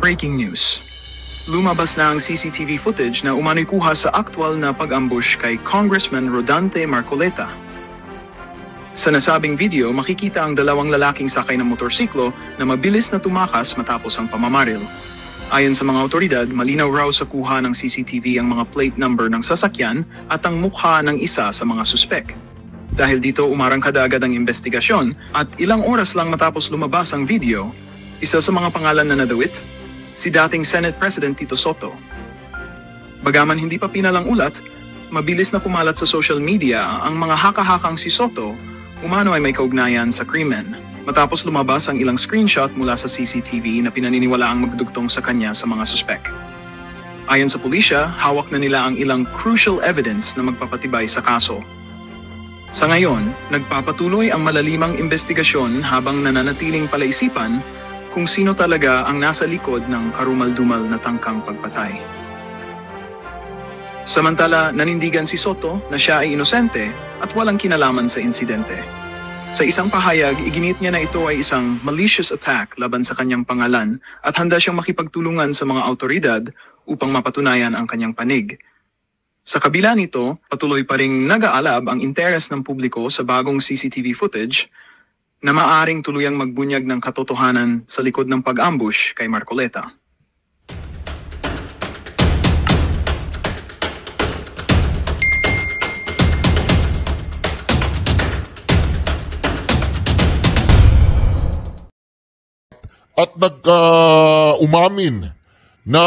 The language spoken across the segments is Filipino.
Breaking news. Lumabas na ang CCTV footage na umano'y kuha sa aktwal na pag-ambush kay Congressman Rodante Marcoleta. Sa nasabing video, makikita ang dalawang lalaking sakay ng motorsiklo na mabilis na tumakas matapos ang pamamaril. Ayon sa mga otoridad, malinaw raw sa kuha ng CCTV ang mga plate number ng sasakyan at ang mukha ng isa sa mga suspek. Dahil dito umarangkada agad ang investigasyon at ilang oras lang matapos lumabas ang video, isa sa mga pangalan na nadawit, si dating Senate President Tito Soto. Bagaman hindi pa pinalang ulat, mabilis na pumalat sa social media ang mga haka-hakang si Soto umano ay may kaugnayan sa krimen. Matapos lumabas ang ilang screenshot mula sa CCTV na pinaniniwalaang magdudugtong sa kanya sa mga suspek. Ayon sa pulisya, hawak na nila ang ilang crucial evidence na magpapatibay sa kaso. Sa ngayon, nagpapatuloy ang malalimang investigasyon habang nananatiling palaisipan kung sino talaga ang nasa likod ng karumal-dumal na tangkang pagpatay. Samantala, nanindigan si Soto na siya ay inosente at walang kinalaman sa insidente. Sa isang pahayag, iginit niya na ito ay isang malicious attack laban sa kanyang pangalan at handa siyang makipagtulungan sa mga autoridad upang mapatunayan ang kanyang panig. Sa kabila nito, patuloy pa ring nag-aalab ang interes ng publiko sa bagong CCTV footage na maaaring tuluyang magbunyag ng katotohanan sa likod ng pag-ambush kay Marcoleta. At umamin na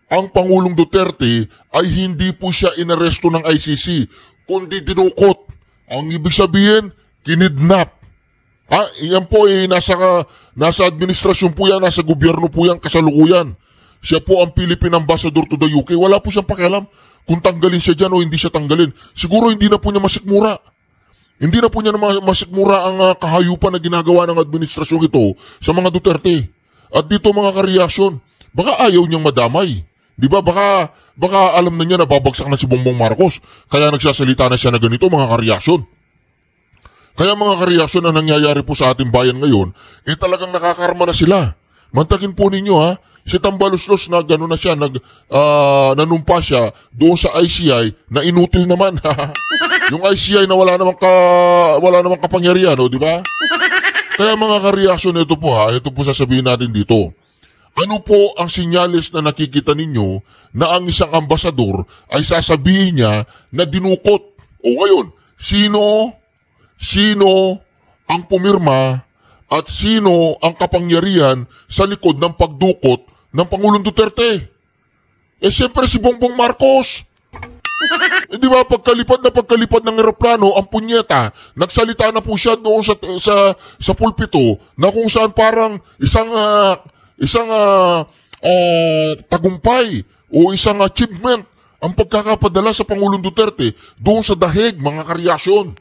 ang Pangulong Duterte ay hindi po siya inaresto ng ICC, kundi dinukot. Ang ibig sabihin, kinidnap. Yan po ay nasa administrasyon po yan, nasa gobyerno po yan, kasalukuyan. Siya po ang Philippine Ambassador to the UK. Wala po siyang pakialam kung tanggalin siya dyan o hindi siya tanggalin. Siguro hindi na po niya masikmura. Hindi na po niya masikmura ang kahayupan na ginagawa ng administrasyon ito sa mga Duterte. At dito mga kareaksyon, baka ayaw niyang madamay. Di ba? Baka alam na niya na babagsak na si Bongbong Marcos. Kaya nagsasalita na siya na ganito mga kareaksyon. Kaya mga kareaksyon na nangyayari po sa ating bayan ngayon, talagang nakakarma na sila. Mantakin po ninyo si Tambaluslos na gano'n na siya, nanumpa siya doon sa ICI na inutil naman. Yung ICI na wala namang kapangyarihan, di ba? Kaya mga kareaksyon, ito po sasabihin natin dito. Ano po ang sinyalis na nakikita ninyo na ang isang ambasador ay sasabihin niya na dinukot? O ngayon, sino ang pumirma at sino ang kapangyarihan sa likod ng pagdukot ng Pangulong Duterte? Siyempre si Bongbong Marcos. Di ba, pagkalipad ng eroplano, ang punyeta, nagsalita na po siya doon sa pulpito na kung saan parang isang tagumpay o isang achievement ang pagkakapadala sa Pangulong Duterte doon sa dahig, mga kareaksyon.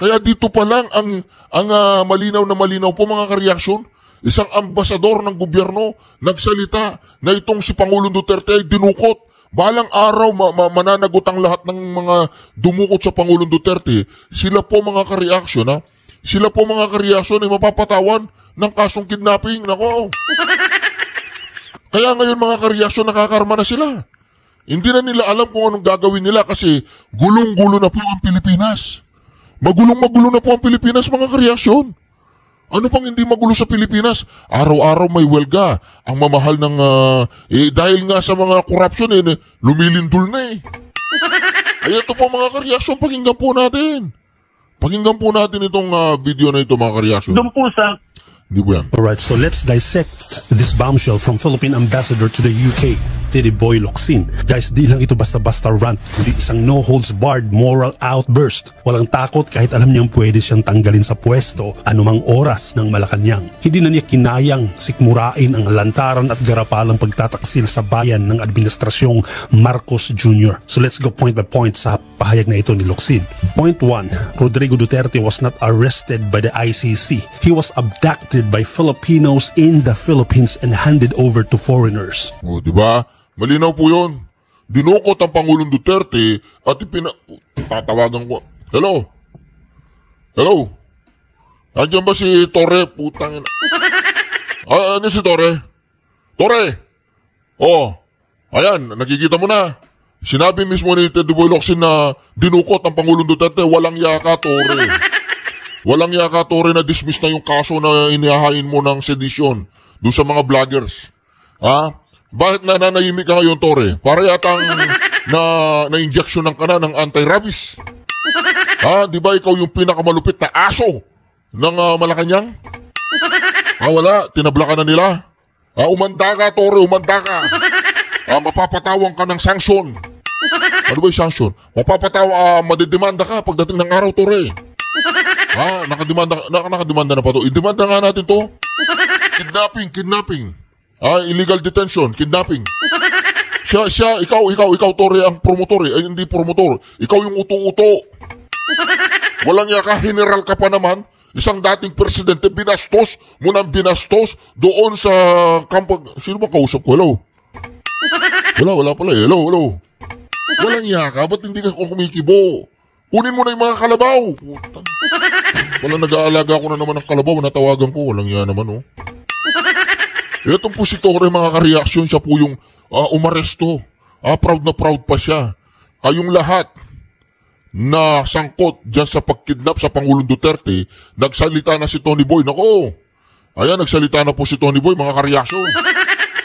Kaya dito pa lang ang malinaw na malinaw po mga kareaksyon, isang ambasador ng gobyerno nagsalita na itong si Pangulong Duterte ay dinukot. Balang araw mananagot ang lahat ng mga dumukot sa Pangulong Duterte. Sila po mga kareaksyon sila po mga kareaksyon ay mapapatawan ng kasong kidnapping. Nako. Kaya ngayon mga kareaksyon nakakarma na sila. Hindi na nila alam kung anong gagawin nila kasi gulong-gulo na po ang Pilipinas. Magulong-magulo na po ang Pilipinas mga kareaksyon. Ano pang hindi magulo sa Pilipinas? Araw-araw may welga. Ang mamahal ng... dahil nga sa mga korupsyon lumilindol na Ay ito po mga kareaksyon, pakinggan po natin. Pakinggan po natin itong video na ito mga kareaksyon. Doon po sa... Hindi po yan. Alright, so let's dissect this bombshell from Philippine Ambassador to the UK, Teddy Boy Locsin. Guys, di lang ito basta-basta rant, kundi isang no-holds-barred moral outburst. Walang takot kahit alam niyang pwede siyang tanggalin sa pwesto anumang oras ng Malacanang. Hindi na niya kinayang sikmurain ang lantaran at garapalang pagtataksil sa bayan ng administrasyong Marcos Jr. So let's go point by point sa pahayag na ito ni Locsin. Point 1, Rodrigo Duterte was not arrested by the ICC. He was abducted by Filipinos in the Philippines and handed over to foreigners. O, diba? Malinaw po yun. Dinukot ang Pangulong Duterte at tatawagan ko. Hello? Hello? Nandiyan ba si Torre? Putang ina. Ano si Torre? Tore! Oh, ayan, nakikita mo na. Sinabi mismo ni Teddy Boy Locsin na dinukot ang Pangulong Duterte. Walang yaka, Tore. Walang yaka, Tore, na dismiss na yung kaso na inihahain mo ng sedisyon doon sa mga vloggers. Ha? Bakit nananahimik ka ngayon, Tore? Para yatang na-injection ka na ng anti-rabies. Ha? Di ba ikaw yung pinakamalupit na aso ng Malacanang? Wala. Tinabla ka na nila. Umanda ka, Tore. Umanda ka. Mapapatawang ka ng sanksyon. Ano ba yung sanksyon? Madidemanda ka pagdating ng araw, Tore. Nakademanda na pa to. I-demanda nga natin to. Kidnapping. Illegal detention, kidnapping. Ikaw, Tore, ang promotor eh. Ay, hindi promotor. Ikaw yung uto-uto. Walang yaka, general ka pa naman. Isang dating presidente, binastos mo nang binastos doon sa kampo. Sino ba kausap ko? Hello? Wala pala eh. Hello. Walang yaka, ba't hindi ka kumikibo? Kunin mo na yung mga kalabaw. Wala, nag-aalaga ko na naman ng kalabaw, natawagan ko. Walang yan naman, oh. Itong po si Tore, mga ka-reaction, siya po yung umaresto. Proud na proud pa siya. Kayong lahat na sangkot dyan sa pagkidnap sa Pangulong Duterte, nagsalita na si Tony Boy. Nako, ayan, nagsalita na po si Tony Boy, mga ka-reaction.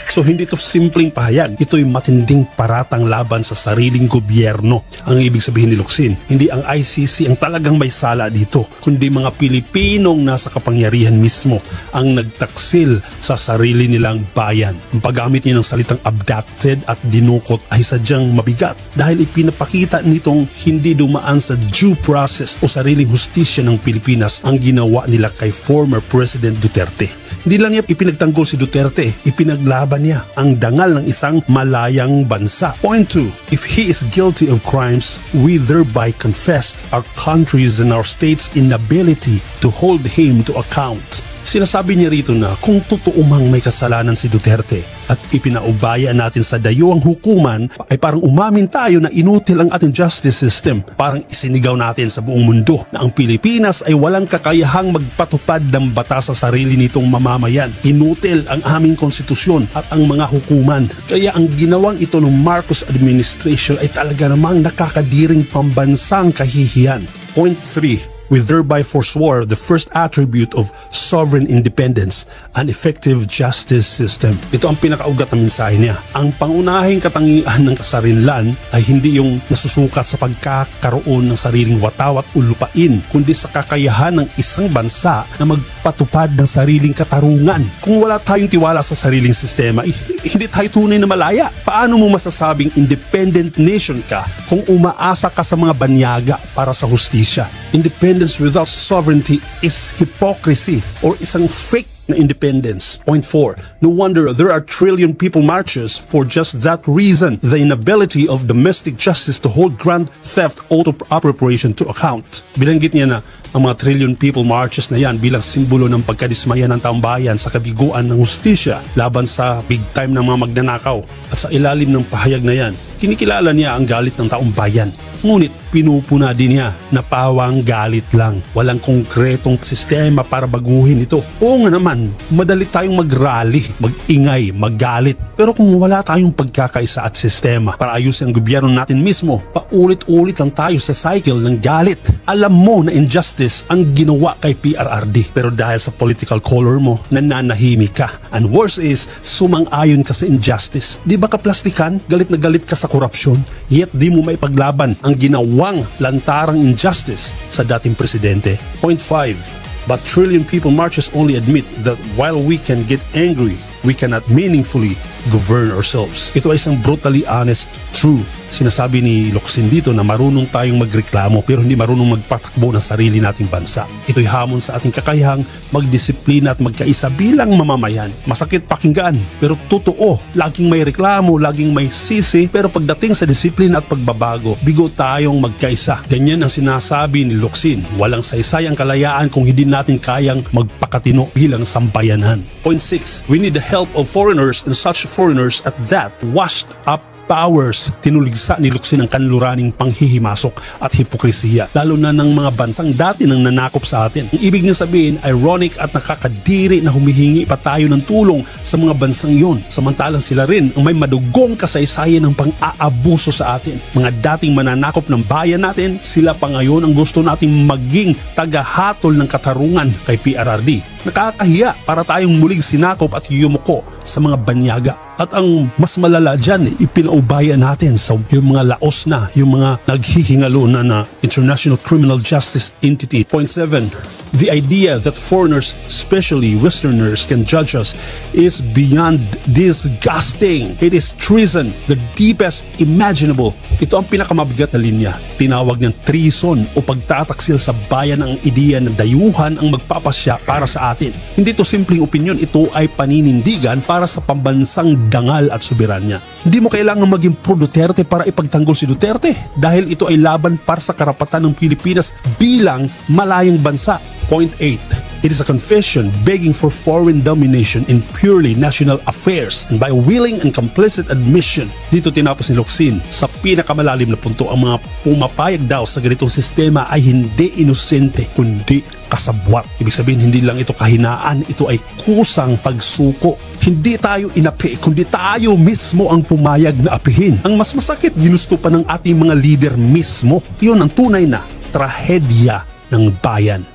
So hindi ito simpleng pahayag, ito'y matinding paratang laban sa sariling gobyerno. Ang ibig sabihin ni Locsin, hindi ang ICC ang talagang may sala dito, kundi mga Pilipinong nasa kapangyarihan mismo ang nagtaksil sa sarili nilang bayan. Ang paggamit niya ng salitang abducted at dinukot ay sadyang mabigat dahil ipinapakita nitong hindi dumaan sa due process o sariling hustisya ng Pilipinas ang ginawa nila kay former President Duterte. Hindi lang niya ipinagtanggol si Duterte, ipinaglaban niya ang dangal ng isang malayang bansa. Point 2, if he is guilty of crimes, we thereby confessed our country's and our state's inability to hold him to account. Sinasabi niya rito na kung totoo mang may kasalanan si Duterte at ipinaubaya natin sa dayuang hukuman, ay parang umamin tayo na inutil ang ating justice system. Parang isinigaw natin sa buong mundo na ang Pilipinas ay walang kakayahang magpatupad ng batas sa sarili nitong mamamayan. Inutil ang aming konstitusyon at ang mga hukuman. Kaya ang ginawang ito ng Marcos administration ay talaga namang nakakadiring pambansang kahihiyan. Point 3. We thereby forswore the first attribute of sovereign independence, an effective justice system. Ito ang pinakaugat na mensahe niya. Ang pangunahing katangian ng kasarinlan ay hindi yung nasusukat sa pagkakaroon ng sariling watawat o lupain, kundi sa kakayahan ng isang bansa na magpatupad ng sariling katarungan. Kung wala tayong tiwala sa sariling sistema, hindi tayo tunay na malaya. Paano mo masasabing independent nation ka kung umaasa ka sa mga banyaga para sa hustisya? Independence without sovereignty is hypocrisy or isang fake na independence. Point 4. No wonder there are trillion people marches for just that reason. The inability of domestic justice to hold grand theft auto appropriation to account. Bilanggit niya na ang mga trillion people marches na yan bilang simbolo ng pagkadismaya ng taong bayan sa kabiguan ng hustisya laban sa big time ng mga magnanakaw. At sa ilalim ng pahayag na yan, kinikilala niya ang galit ng taong bayan. Ngunit pinupuna din niya na pawang galit lang. Walang konkretong sistema para baguhin ito. Oo nga naman, madali tayong mag-rally, mag-ingay, magalit. Pero kung wala tayong pagkakaisa at sistema para ayusin ang gobyerno natin mismo, paulit-ulit lang tayo sa cycle ng galit. Alam mo na injustice ang ginawa kay PRRD. Pero dahil sa political color mo, nananahimik ka. And worse is, sumang-ayon ka sa injustice. Di ba kaplastikan? Galit na galit ka sa korupsyon, yet di mo maipaglaban ang ginawang lantarang injustice sa dating presidente. Point 5. But trillion people marches only admit that while we can get angry, we cannot meaningfully govern ourselves. Ito ay isang brutally honest truth. Sinasabi ni Locsin dito na marunong tayong magreklamo pero hindi marunong magpatakbo ng sarili nating bansa. Ito'y hamon sa ating kakayahang magdisiplina at magkaisa bilang mamamayan. Masakit pakinggan pero totoo. Laging may reklamo, laging may sisi, pero pagdating sa disiplina at pagbabago, bigo tayong magkaisa. Ganyan ang sinasabi ni Locsin. Walang saysay ang kalayaan kung hindi natin kayang magpakatino bilang sambayanan. Point 6. We need the help of foreigners, and such foreigners at that washed up powers, tinuligsa ni Locsin ang kanluraning panghihimasok at hipokrisiya, lalo na ng mga bansang dati nang nanakop sa atin. Ang ibig niya sabihin, ironic at nakakadiri na humihingi pa tayo ng tulong sa mga bansang yon, samantalang sila rin ang may madugong kasaysayan ng pang-aabuso sa atin. Mga dating mananakop ng bayan natin, sila pa ngayon ang gusto nating maging tagahatol ng katarungan kay PRRD. Nakakahiya para tayong muling sinakop at yumuko sa mga banyaga. At ang mas malala dyan, ipinaubaya natin sa yung mga laos na, yung mga naghihingalo na International Criminal Justice Entity. Point 7, the idea that foreigners, especially Westerners, can judge us is beyond disgusting. It is treason, the deepest imaginable. Ito ang pinakamabigat na linya. Tinawag niyang treason o pagtataksil sa bayan ang ideya na dayuhan ang magpapasya para sa atin. Hindi to simpleng opinion, ito ay paninindigan para sa pambansang dangal at soberanya. Hindi mo kailangan maging pro-Duterte para ipagtanggol si Duterte dahil ito ay laban para sa karapatan ng Pilipinas bilang malayang bansa. Point 8. It is a confession begging for foreign domination in purely national affairs, and by willing and complicit admission. Dito tinapos ni Locsin sa pinakamalalim na punto, ang mga pumapayag daw sa ganitong sistema ay hindi inosente kundi kasabwat. Ibig sabihin, hindi lang ito kahinaan, ito ay kusang pagsuko. Hindi tayo inapi, kundi tayo mismo ang pumayag na apihin. Ang mas masakit, ginusto pa ng ating mga leader mismo. Iyon ang tunay na trahedya ng bayan.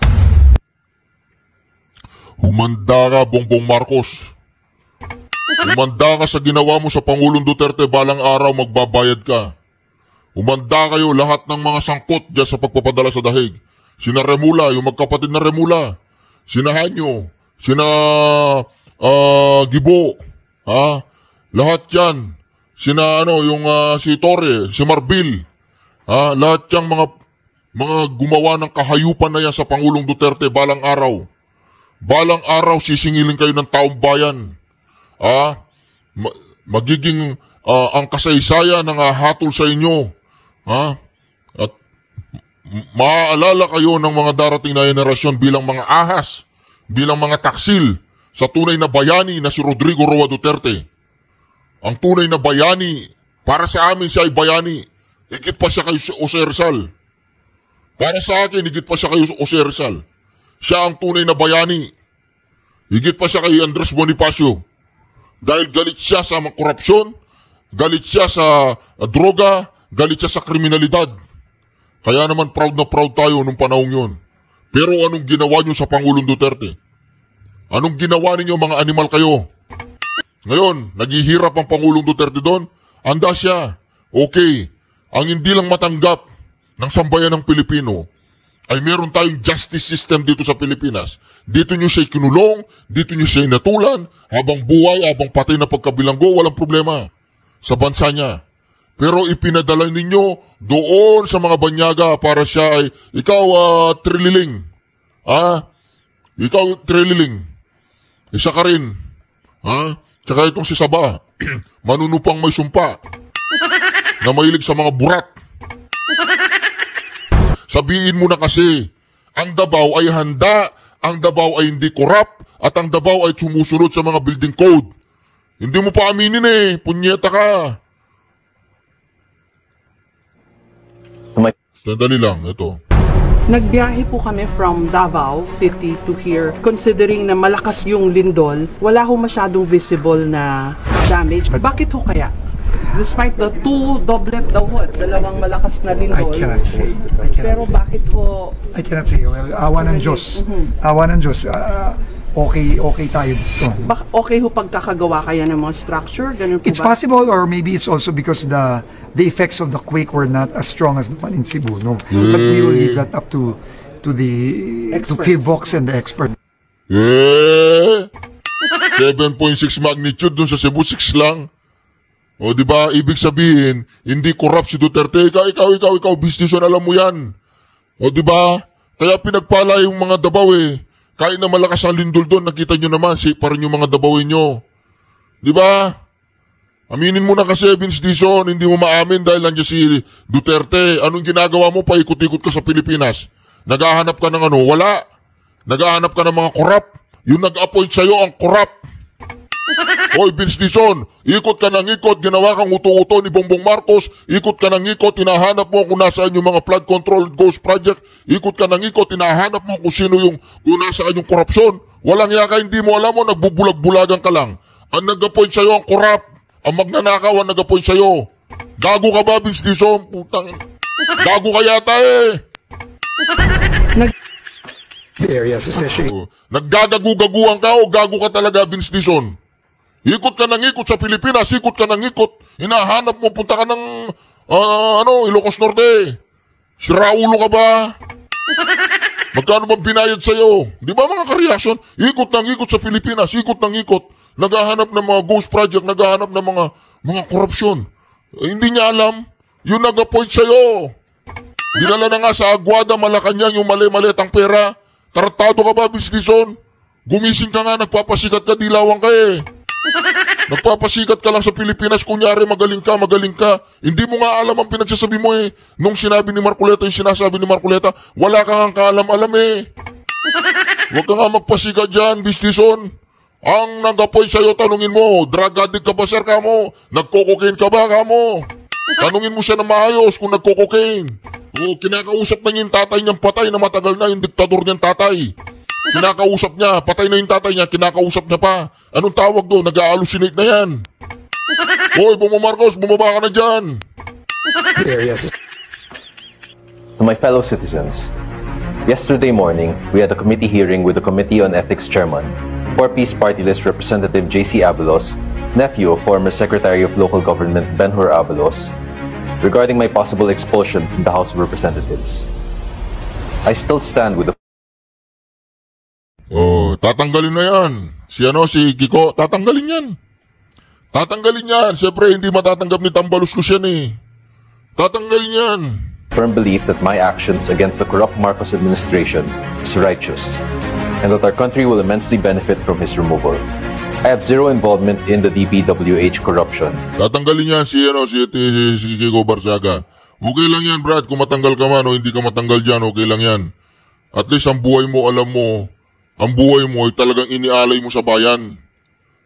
Humanda ka, Bongbong Marcos. Humanda ka sa ginawa mo sa Pangulong Duterte, balang araw magbabayad ka. Humanda kayo lahat ng mga sangkot dyan sa pagpapadala sa dahig. Sina Remula, yung magkapatid na Remula. Sina Hanyo, sina Gibo. Lahat yan. Sina si Torre, si Marbil. Lahat yang mga gumawa ng kahayupan na yan sa Pangulong Duterte, balang araw. Balang araw sisingilin kayo ng taong bayan. Magiging ang kasaysayan ng hatol sa inyo. At maaalala kayo ng mga darating na henerasyon bilang mga ahas, bilang mga taksil sa tunay na bayani na si Rodrigo Roa Duterte. Ang tunay na bayani, para sa amin siya ay bayani. Higit pa siya kay Jose Rizal. Para sa akin, higit pa siya kay Jose Rizal. Siya ang tunay na bayani. Higit pa siya kay Andres Bonifacio. Dahil galit siya sa korupsyon, galit siya sa droga, galit siya sa kriminalidad. Kaya naman proud na proud tayo nung panahong yun. Pero anong ginawa nyo sa Pangulong Duterte? Anong ginawa ninyo, mga animal kayo? Ngayon, naghihirap ang Pangulong Duterte doon? Anda siya. Okay. Ang hindi lang matanggap ng sambayan ng Pilipino ay meron tayong justice system dito sa Pilipinas. Dito nyo siya kinulong, dito nyo siya inatulan, habang buhay, habang patay na pagkabilanggo, walang problema sa bansa niya. Pero ipinadala ninyo doon sa mga banyaga para siya ay, ikaw Trililing. Ikaw Trililing. Isa ka rin. Tsaka itong si Saba, manunupang may sumpa, na mahilig sa mga burat. Sabihin mo na kasi, ang Davao ay handa, ang Davao ay hindi korap, at ang Davao ay sumusunod sa mga building code. Hindi mo pa aminin punyeta ka. Sandali lang, ito. Nagbiyahe po kami from Davao City to here. Considering na malakas yung lindol, wala ho masyadong visible na damage. Bakit ho kaya? Despite the two doublet daw ho, dalawang malakas na lindol. I cannot say. Pero bakit ho? I cannot say. Well, awa ng Diyos. Awa ng Diyos. Okay tayo dito. Okay ho pagkakagawa kaya ng mga structure? Ganun po It's ba? possible, or maybe it's also because the effects of the quake were not as strong as the one in Cebu. No, but we will leave that up to the Experts. PHIVOX and the expert. 7.6 magnitude dun sa Cebu, 6 lang. O di ba, ibig sabihin, hindi corrupt si Duterte. Ikaw, business yun, alam mo yan. O di ba, kaya pinagpala yung mga Davao Kahit na malakas ang lindol doon, nakita nyo naman, safe pa rin yung mga Davawin nyo. Di ba? Aminin mo na kasi, Vince Dizon, hindi mo maamin dahil nandiyan si Duterte. Anong ginagawa mo? Paikot-ikot ka sa Pilipinas. Naghahanap ka ng Wala. Naghahanap ka ng mga korap. Yung nag-appoint sa'yo ang korap. Hoy, Vince Dizon, ikot ka ng ikot, ginawa kang uto-uto ni Bongbong Marcos, ikot ka ng ikot, hinahanap mo kung nasaan yung mga flood control ghost project, ikot ka ng ikot, hinahanap mo kung nasaan yung korupsyon. Walang yaka, hindi mo alam mo, nagbubulag-bulagan ka lang. Ang nag-appoint sa'yo ang korap, ang magnanakaw ang nag-appoint sa'yo. Gago ka ba, Vince Dizon? Putang, gago ka yata eh. Areas, especially. Naggagagu-gaguan ka o gago ka talaga, Vince Dizon? Ikot ka ng ikot sa Pilipinas, ikot ka ng ikot. Hinahanap mo, punta ka ng, Ilocos Norte. Siraulo ka ba? Magkano ba binayad sa'yo? Di ba mga kareaksyon? Ikot ng ikot sa Pilipinas, ikot ng ikot. Naghahanap ng mga ghost project, naghahanap ng mga korupsyon. Hindi niya alam, yung nag-appoint sa'yo. Dinala na nga sa Aguada, Malacanang, yung mali-malitang pera. Tartado ka ba, Vince Dizon? Gumising ka nga, nagpapasikat ka, dilawang ka eh. Nagpapasikat ka lang sa Pilipinas, kunyari magaling ka. Hindi mo nga alam ang pinagsasabi mo eh. Nung sinabi ni Marcoleta, yung sinasabi ni Marcoleta, wala kang kaalam-alam eh. Huwag ka nga magpasikat dyan, Vince Dizon. Ang nag-appoint sa'yo, tanungin mo, drug addict ka ba, sir, ka mo? Nagko-cocaine ka ba, ka mo? Tanungin mo siya na maayos kung nagko-cocaine. O, kinakausap na niya yung tatay niyang patay na matagal na yung diktador niyang tatay. Kinakausap niya, patay na yung tatay niya, kinakausap niya pa. Anong tawag doon? Nag-a-hallucinate na yan. Hoy, Bongbong Marcos, bumaba ka na dyan. Areas. To my fellow citizens, yesterday morning, we had a committee hearing with the Committee on Ethics Chairman, 4-piece party list Representative J.C. Abalos, nephew of former Secretary of Local Government Ben-Hur Abalos, regarding my possible expulsion from the House of Representatives. I still stand with the... Oh, tatanggalin na yan. Si Kiko, tatanggalin yan. Tatanggalin yan. Siyempre, hindi matatanggap ni Tambaloslos yan eh. Tatanggalin yan. firm belief that my actions against the corrupt Marcos administration is righteous, and that our country will immensely benefit from his removal. I have zero involvement in the DPWH corruption. Tatanggalin yan si Kiko Barsaga. Okay lang yan, Brad, kung matanggal ka man o hindi ka matanggal dyan, okay lang yan. At least ang buhay mo, alam mo, ang buhay mo ay talagang inialay mo sa bayan.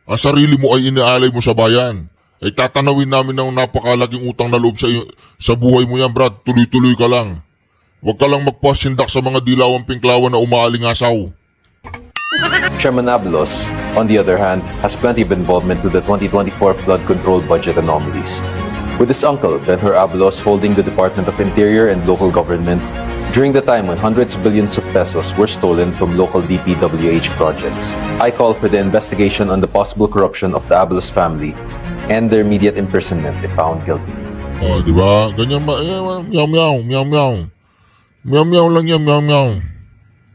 Ang sarili mo ay inialay mo sa bayan. Ay tatanawin namin ng napakalaking utang na loob sa buhay mo yan, Brad. Tuloy-tuloy ka lang. Huwag ka lang magpasindak sa mga dilawang pinklawan na umaalingasaw. Chairman Abalos, on the other hand, has plenty of involvement to the 2024 flood control budget anomalies, with his uncle, Ben-Hur Abalos, holding the Department of Interior and Local Government during the time when hundreds of billions of pesos were stolen from local DPWH projects. I call for the investigation on the possible corruption of the Abalos family and their immediate imprisonment if found guilty. Oh, di ba? Ganyan meow lang yan, meow.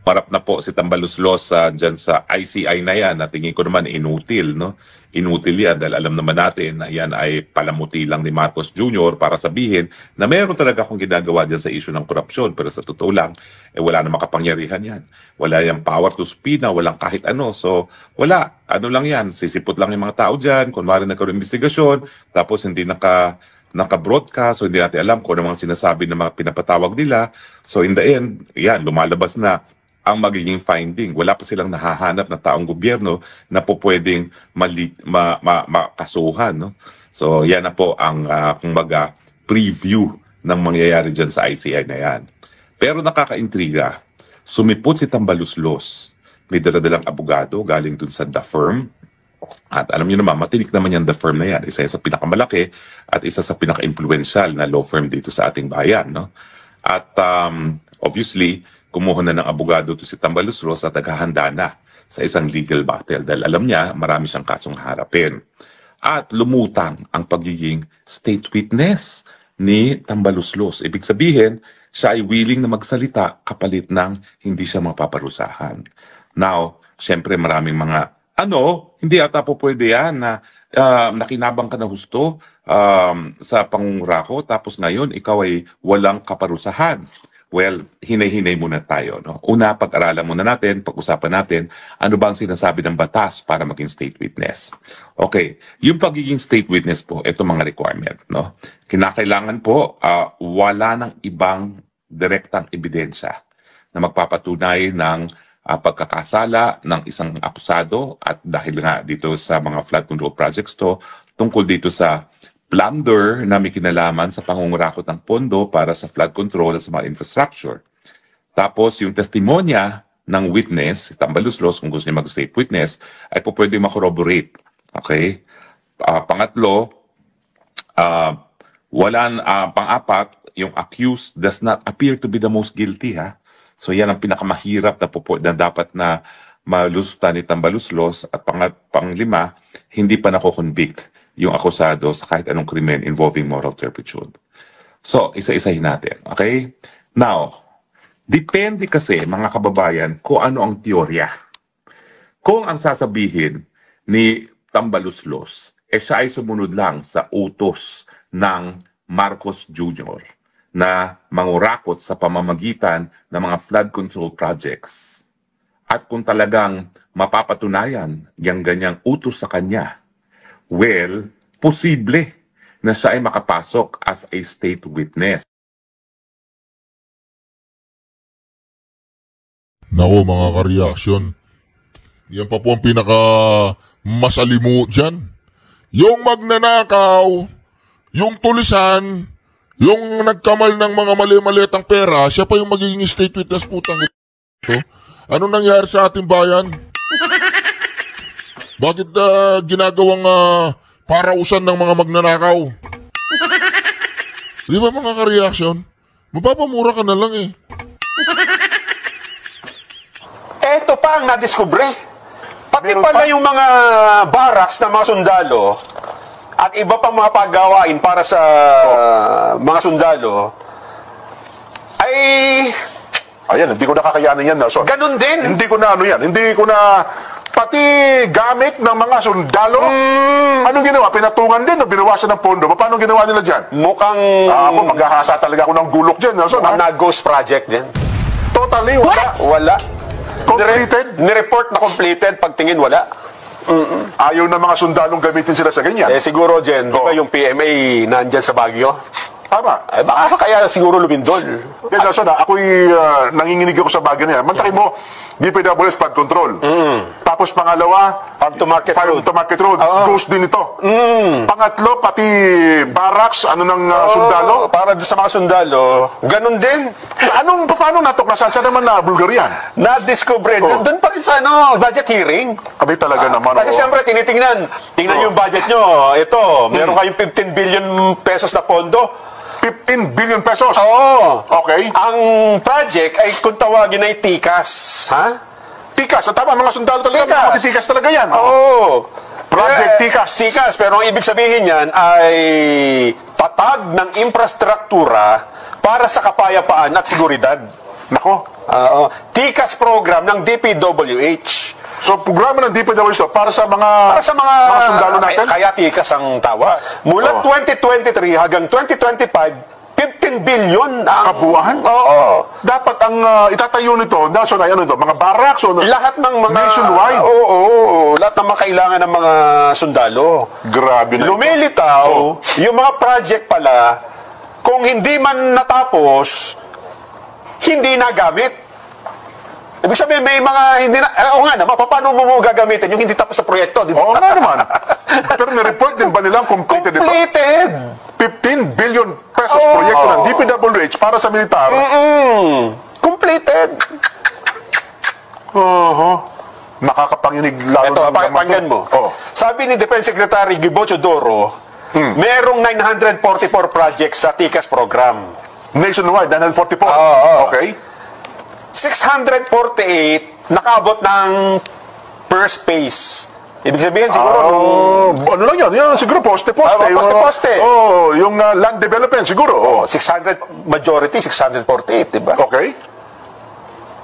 Marap na po si Tambaloslos dyan sa ICI na yan, na tingin ko naman inutil, no? Inutil yan dahil alam naman natin na yan ay palamuti lang ni Marcos Jr. para sabihin na meron talaga akong ginagawa dyan sa issue ng korupsyon. Pero sa totoo lang, wala na makapangyarihan yan. Wala yung power to subpoena, walang kahit ano. So, wala. Ano lang yan? Sisipot lang yung mga tao dyan. Kunwari nagkaroon investigasyon, tapos hindi naka-broadcast, so hindi natin alam kung ano mga sinasabi ng mga pinapatawag nila. So, in the end, yan, lumalabas na ang magiging finding. Wala pa silang nahahanap na taong gobyerno na po pwedeng makasuhan. No? So, yan na po ang, kumbaga, preview ng mangyayari dyan sa ICI na yan. Pero nakakaintriga, sumipot si Tambaloslos. May daladalang abogado galing dun sa The Firm. At alam niyo naman, matinik naman yan The Firm na yan. Isa sa pinakamalaki at isa sa pinaka-influential na law firm dito sa ating bayan. No? At obviously, kumuha na ng abogado to si Tambaloslos at naghahanda na sa isang legal battle dahil alam niya marami siyang kasong harapin. At lumutang ang pagiging state witness ni Tambaloslos. Ibig sabihin, siya ay willing na magsalita kapalit ng hindi siya mapaparusahan. Now, syempre maraming mga, hindi ata po pwede yan na nakinabang ka na husto sa pangungurako tapos ngayon ikaw ay walang kaparusahan. Well, hinay-hinay muna tayo. No? Una, pag-aralan muna natin, pag-usapan natin, ano ba ang sinasabi ng batas para maging state witness. Okay, yung pagiging state witness po, ito mga requirement. No? Kinakailangan po, wala ng ibang direktang ebidensya na magpapatunay ng pagkakasala ng isang akusado at dahil nga dito sa mga flood control projects to, tungkol dito sa plunder na may kinalaman sa pangungurakot ng pondo para sa flood control at sa mga infrastructure. Tapos yung testimonya ng witness, si Tambaluslos, kung gusto niya mag-state witness, ay po pwede makorroborate. Okay? Pangatlo, pang-apat, yung accused does not appear to be the most guilty, ha? So yan ang pinakamahirap na dapat na malusutan ni Tambaluslos. At panglima, hindi pa nako-convict yung akusado sa kahit anong krimen involving moral turpitude. So, isa-isahin natin. Okay? Now, depende kasi, mga kababayan, kung ano ang teorya. Kung ang sasabihin ni Tambaluslos, siya ay sumunod lang sa utos ng Marcos Jr. na mangurakot sa pamamagitan ng mga flood control projects. At kung talagang mapapatunayan yung ganyang utos sa kanya, well, posible na siya ay makapasok as a state witness. Nako mga ka-reaction, yan pa po ang pinaka masalimu dyan. Yung magnanakaw, yung tulisan, yung nagkamal ng mga mali-malitang pera, siya pa yung magiging state witness, putang ito. Ano nangyari sa ating bayan? Bakit ginagawang parausan ng mga magnanakaw? Di ba mga ka-reaction? Mapapamura ka na lang eh. Eto pa ang nadiskubre. Pati pala yung mga barracks na mga sundalo at iba pang mga paggawain para sa mga sundalo ay... Ayan, hindi ko nakakayanin yan, Nelson. Ganun din. Hindi ko na ano yan. Hindi ko na... Pati gamit ng mga sundalo. Anong ginawa? Pinatungan din o binawasan ng pondo? Paano ginawa nila dyan? Mukhang... Ako, maghahasa talaga ako ng gulok dyan, Nelson. Mukhang na-ghost project dyan. Totally, wala. Wala. Completed? Nireport na completed. Pagtingin, wala. Ayaw na mga sundalong gamitin sila sa ganyan. Siguro, Jen, di ba yung PMA nandyan sa Baguio? Tama. Baka kaya siguro lumindol. Yan, Nelson, ako'y nanginginig ako sa bagay na yan. Mantakin mo, DPWS flood control. Tapos pangalawa, Farm to Market Road. Ghost din ito. Pangatlo, pati barracks, ng sundalo. Para sa mga sundalo, ganun din. Paano natuklasan? Saan naman na Bulgarian? Na-discover. Doon pa rin sa budget hearing. Abi talaga naman. Kasi siyempre, tingnan yung budget nyo. Ito, meron kayong 15 billion pesos na pondo. 15 billion pesos? Oo. Okay. Ang project ay kung tawagin ay TICAS. Ha? TICAS. Tama, mga sundalo talaga. TICAS talaga yan. Oo. Project TICAS. TICAS. Pero ang ibig sabihin yan ay tatag ng infrastruktura para sa kapayapaan at seguridad. Nako. TICAS program ng DPWH. So, programa ng DPWH para sa mga sundalo natin? Kaya TICAS ang tawa. Mula 2023 hanggang 2025, 15 billion ang... Kabuuan? Oo. Dapat ang itatayo nito, Nelson, ay mga barracks o lahat ng mga... nationwide? Oo. Lahat ng mga kailangan ng mga sundalo. Grabe na lumilitaw, yung mga project pala, kung hindi man natapos, hindi nagamit. Ibig sabihin, may mga hindi na... Oo nga naman, paano mo gagamitin yung hindi tapos sa proyekto? Oo nga naman. Pero nireport din ba nilang completed ito? Completed! 15 billion pesos proyekto ng DPWH para sa militar. Completed! Nakakapanginig lalo ito, pakinggan mo. Sabi ni Defense Secretary Gibo Chodoro, merong 944 projects sa TICAS program. Nationwide, 944? Okay. 648 nakaabot ng first phase. Ibig sabihin siguro ano lang yan? Yan siguro poste-poste. Poste-poste. Yung land development siguro. 600 majority 648, di ba? Okay.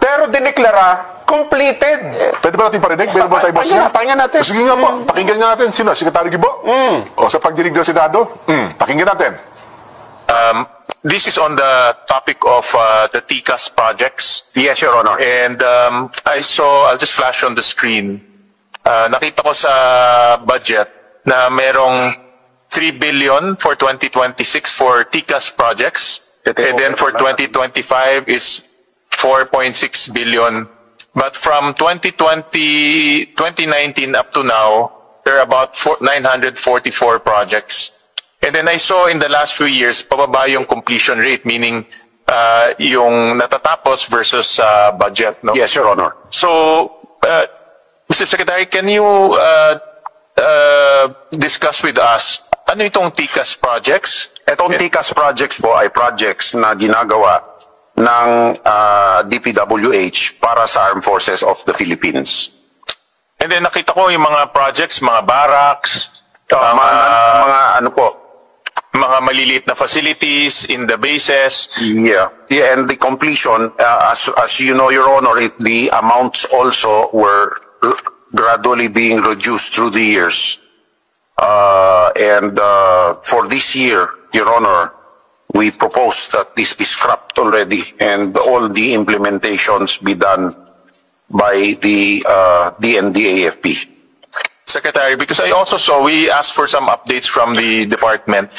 Pero dineklara completed. Pwede ba natin parinig? Pwede ba tayo boss niya? Pakinggan natin. Sige nga po. Pakinggan nga natin. Sino? Secretary Gibo? Sa pagdinig ng Senado? Pakinggan natin. This is on the topic of the TICAS projects. Yes, Your Honor. And I'll just flash on the screen. Nakita ko sa budget na merong 3 billion for 2026 for TICAS projects. And then for 2025 is 4.6 billion But from 2019 up to now, there are about 944 projects. And then I saw in the last few years, pababa yung completion rate, meaning yung natatapos versus budget. No? Yes, Your Honor. So, Mr. Secretary, can you discuss with us, ano itong TICAS projects? Itong TICAS projects po ay projects na ginagawa ng DPWH para sa Armed Forces of the Philippines. And then nakita ko yung mga projects, mga barracks, mga ano po, mga maliliit na facilities in the bases. Yeah, and the completion, as you know, Your Honor, the amounts also were gradually being reduced through the years. And for this year, Your Honor, we propose that this be scrapped already and all the implementations be done by the DND-AFP. Secretary, because I also saw, we asked for some updates from the department.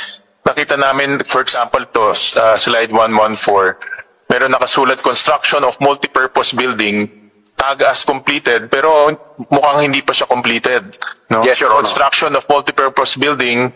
Nakita namin, for example, to slide 114, meron nakasulat construction of multipurpose building, tag as completed, pero mukhang hindi pa siya completed. No? Yes, Your Honor. Construction of multipurpose building,